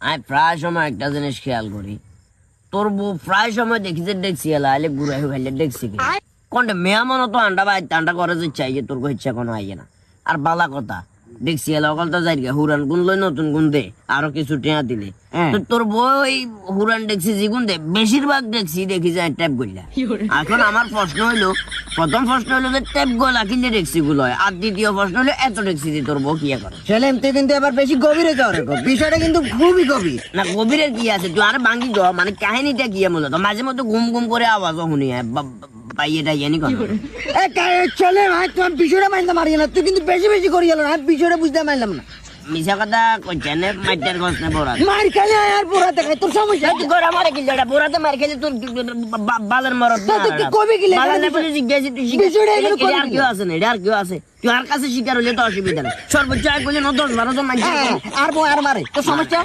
আমি প্রায় সময় একটা জিনিস খেয়াল করি, তোর বউ প্রায় সময় দেখি যে ডেকসি এলা আইলে ঘুরাই ফেলে ডেকসি কোনটা মেয়া মনে তো আন্ডা বা আন্ডা করে যে চাই তোর ইচ্ছা কোনো আইয়ে না। আর বালা কথা দেখছি এলা অকল তো যাই হুরান গুণ লই নতুন গুণ দে আরো কিছু টেয়া দিলে তো তোর বই হুরান দেখছি যে গুণ দে বেশিরভাগ দেখছি দেখি যায় ট্যাপ গইলা। এখন আমার প্রশ্ন হইলো, প্রথম প্রশ্ন হইলো যে ট্যাপ গলা কিনে দেখছি গুলো হয়, আর দ্বিতীয় প্রশ্ন হলো এত দেখছি যে তোর বউ কি করে। সেলেম তুই কিন্তু এবার বেশি গভীরে যাও রে, বিষয়টা কিন্তু খুবই গভীর। না গভীরের কি আছে, তুই আর ভাঙ্গি দ মানে কাহিনীটা কি মূলত মাঝে মধ্যে ঘুম ঘুম করে আওয়াজও শুনি পাইয়েটা জানি কোন চলে ভাই তোমার বিষয়টা মানতে পারি না, তুই কিন্তু বেশি বেশি করি গেল না, বিষয়টা বুঝতে পারলাম না। মিশা কথা কইছে না মাইটার গছ না বড়া মার খেলে আর পোড়াতে খাই তোর সমস্যা। তুই গোরা মারে কি জড়া বড়াতে মার খেলে তোর বালের মরদ না তুই কবি গিলে বালের বলে জিজ্ঞাসা তুই বিষয়টা এগুলো শিকার আর কেউ আছে না, এটা আর কেউ আছে, তুই আর কাছে শিকার হলে তো অসুবিধা নেই, সর্বোচ্চ এক বলে 10-12 জন মানছে আর মারে তোর সমস্যা।